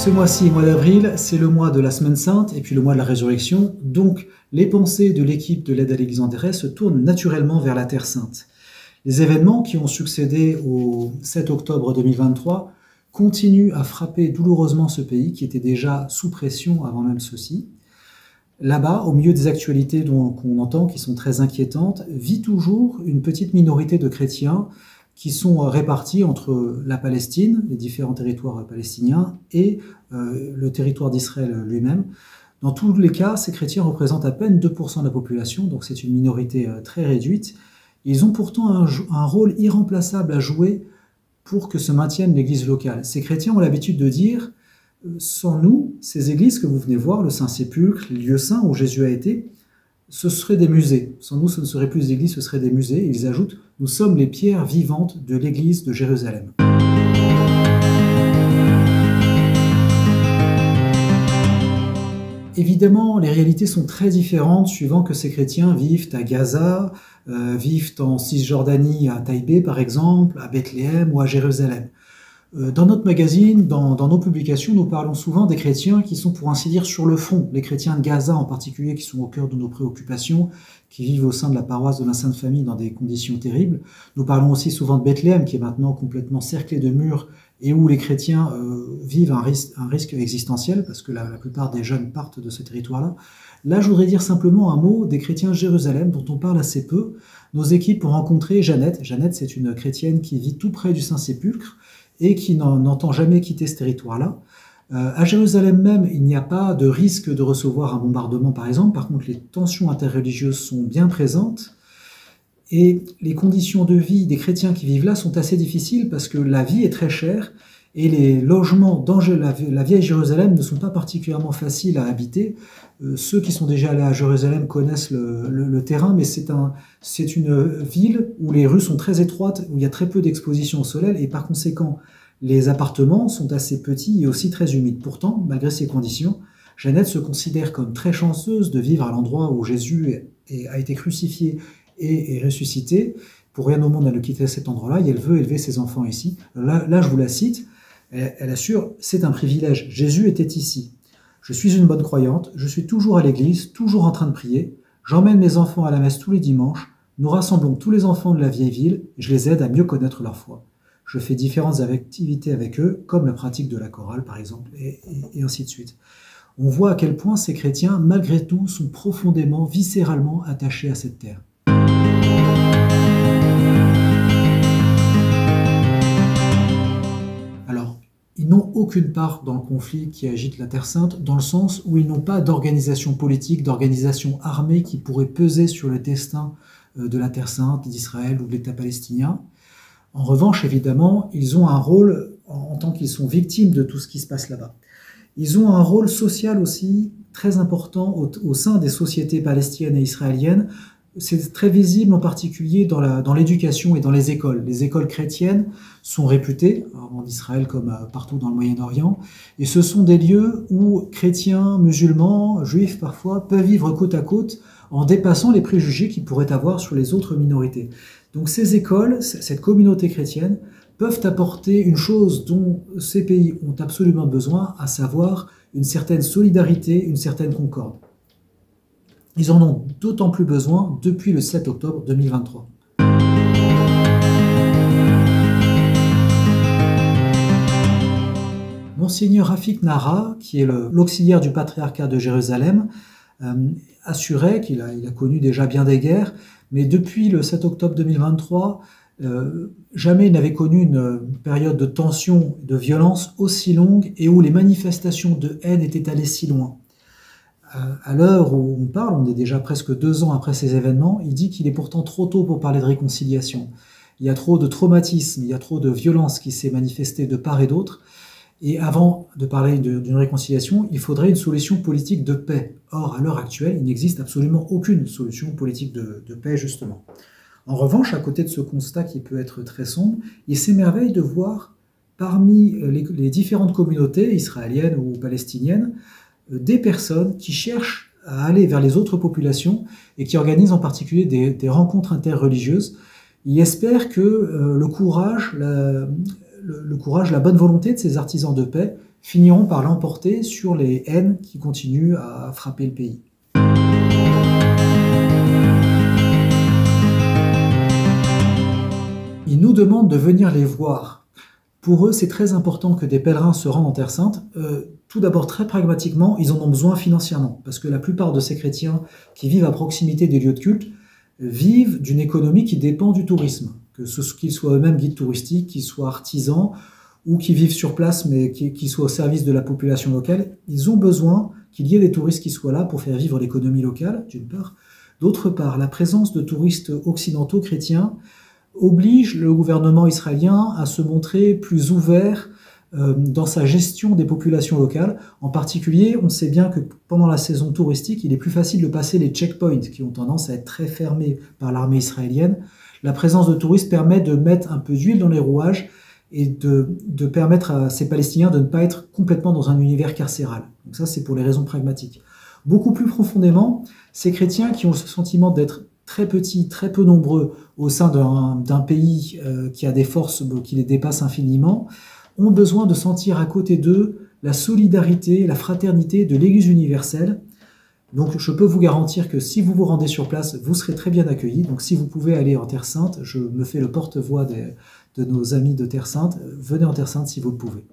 Ce mois-ci, mois d'avril, c'est le mois de la Semaine Sainte et puis le mois de la Résurrection. Donc, les pensées de l'équipe de l'aide à l'Église en détresse se tournent naturellement vers la Terre Sainte. Les événements qui ont succédé au 7 octobre 2023 continuent à frapper douloureusement ce pays qui était déjà sous pression avant même ceci. Là-bas, au milieu des actualités qu'on entend, qui sont très inquiétantes, vit toujours une petite minorité de chrétiens qui sont répartis entre la Palestine, les différents territoires palestiniens, et le territoire d'Israël lui-même. Dans tous les cas, ces chrétiens représentent à peine 2% de la population, donc c'est une minorité très réduite. Ils ont pourtant un rôle irremplaçable à jouer pour que se maintienne l'Église locale. Ces chrétiens ont l'habitude de dire « Sans nous, ces églises que vous venez voir, le Saint-Sépulcre, les lieux saints où Jésus a été, ce seraient des musées. Sans nous, ce ne seraient plus des églises, ce seraient des musées. » Et ils ajoutent « Nous sommes les pierres vivantes de l'église de Jérusalem. » Évidemment, les réalités sont très différentes suivant que ces chrétiens vivent à Gaza, vivent en Cisjordanie, à Taïbé par exemple, à Bethléem ou à Jérusalem. Dans notre magazine, dans nos publications, nous parlons souvent des chrétiens qui sont pour ainsi dire sur le front, les chrétiens de Gaza en particulier qui sont au cœur de nos préoccupations, qui vivent au sein de la paroisse de la Sainte Famille dans des conditions terribles. Nous parlons aussi souvent de Bethléem qui est maintenant complètement cerclé de murs et où les chrétiens vivent un risque existentiel parce que la plupart des jeunes partent de ce territoire-là. Là, je voudrais dire simplement un mot des chrétiens de Jérusalem dont on parle assez peu. Nos équipes ont rencontré Jeannette. Jeannette, c'est une chrétienne qui vit tout près du Saint-Sépulcre et qui n'entend jamais quitter ce territoire-là. À Jérusalem même, il n'y a pas de risque de recevoir un bombardement, par exemple. Par contre, les tensions interreligieuses sont bien présentes. Et les conditions de vie des chrétiens qui vivent là sont assez difficiles parce que la vie est très chère et les logements dans la vieille Jérusalem ne sont pas particulièrement faciles à habiter. Ceux qui sont déjà allés à Jérusalem connaissent le terrain, mais c'est une ville où les rues sont très étroites, où il y a très peu d'exposition au soleil et par conséquent, les appartements sont assez petits et aussi très humides. Pourtant, malgré ces conditions, Jeannette se considère comme très chanceuse de vivre à l'endroit où Jésus a été crucifié et ressuscité. Pour rien au monde, elle ne quitterait cet endroit-là et elle veut élever ses enfants ici. Là, je vous la cite. Elle assure, c'est un privilège. Jésus était ici. Je suis une bonne croyante. Je suis toujours à l'église, toujours en train de prier. J'emmène mes enfants à la messe tous les dimanches. Nous rassemblons tous les enfants de la vieille ville. Je les aide à mieux connaître leur foi. Je fais différentes activités avec eux, comme la pratique de la chorale, par exemple, et ainsi de suite. On voit à quel point ces chrétiens, malgré tout, sont profondément, viscéralement attachés à cette terre. Alors, ils n'ont aucune part dans le conflit qui agite la Terre Sainte, dans le sens où ils n'ont pas d'organisation politique, d'organisation armée qui pourrait peser sur le destin de la Terre Sainte, d'Israël ou de l'État palestinien. En revanche, évidemment, ils ont un rôle en tant qu'ils sont victimes de tout ce qui se passe là-bas. Ils ont un rôle social aussi très important au sein des sociétés palestiniennes et israéliennes. C'est très visible en particulier dans l'éducation et dans les écoles. Les écoles chrétiennes sont réputées, en Israël comme partout dans le Moyen-Orient, et ce sont des lieux où chrétiens, musulmans, juifs parfois, peuvent vivre côte à côte en dépassant les préjugés qu'ils pourraient avoir sur les autres minorités. Donc ces écoles, cette communauté chrétienne, peuvent apporter une chose dont ces pays ont absolument besoin, à savoir une certaine solidarité, une certaine concorde. Ils en ont d'autant plus besoin depuis le 7 octobre 2023. Monseigneur Rafik Nahara, qui est l'auxiliaire du patriarcat de Jérusalem, assurait qu'il a connu déjà bien des guerres, mais depuis le 7 octobre 2023, jamais il n'avait connu une période de tension, de violence aussi longue et où les manifestations de haine étaient allées si loin. À l'heure où on parle, on est déjà presque 2 ans après ces événements, il dit qu'il est pourtant trop tôt pour parler de réconciliation. Il y a trop de traumatisme, il y a trop de violence qui s'est manifestée de part et d'autre. Et avant de parler d'une réconciliation, il faudrait une solution politique de paix. Or, à l'heure actuelle, il n'existe absolument aucune solution politique de paix, justement. En revanche, à côté de ce constat qui peut être très sombre, il s'émerveille de voir parmi les différentes communautés israéliennes ou palestiniennes des personnes qui cherchent à aller vers les autres populations et qui organisent en particulier des rencontres interreligieuses. Il espère que le courage, la bonne volonté de ces artisans de paix finiront par l'emporter sur les haines qui continuent à frapper le pays. Ils nous demandent de venir les voir. Pour eux, c'est très important que des pèlerins se rendent en Terre Sainte. Tout d'abord, très pragmatiquement, ils en ont besoin financièrement, parce que la plupart de ces chrétiens qui vivent à proximité des lieux de culte vivent d'une économie qui dépend du tourisme, qu'ils soient eux-mêmes guides touristiques, qu'ils soient artisans, ou qui vivent sur place, mais qui soient au service de la population locale. Ils ont besoin qu'il y ait des touristes qui soient là pour faire vivre l'économie locale, d'une part. D'autre part, la présence de touristes occidentaux chrétiens oblige le gouvernement israélien à se montrer plus ouvert dans sa gestion des populations locales. En particulier, on sait bien que pendant la saison touristique, il est plus facile de passer les checkpoints qui ont tendance à être très fermés par l'armée israélienne. La présence de touristes permet de mettre un peu d'huile dans les rouages et de permettre à ces Palestiniens de ne pas être complètement dans un univers carcéral. Donc ça, c'est pour les raisons pragmatiques. Beaucoup plus profondément, ces chrétiens qui ont ce sentiment d'être très petits, très peu nombreux au sein d'un pays qui a des forces qui les dépassent infiniment, ont besoin de sentir à côté d'eux la solidarité, la fraternité de l'Église universelle. Donc je peux vous garantir que si vous vous rendez sur place, vous serez très bien accueillis. Donc si vous pouvez aller en Terre Sainte, je me fais le porte-voix de nos amis de Terre Sainte, venez en Terre Sainte si vous le pouvez.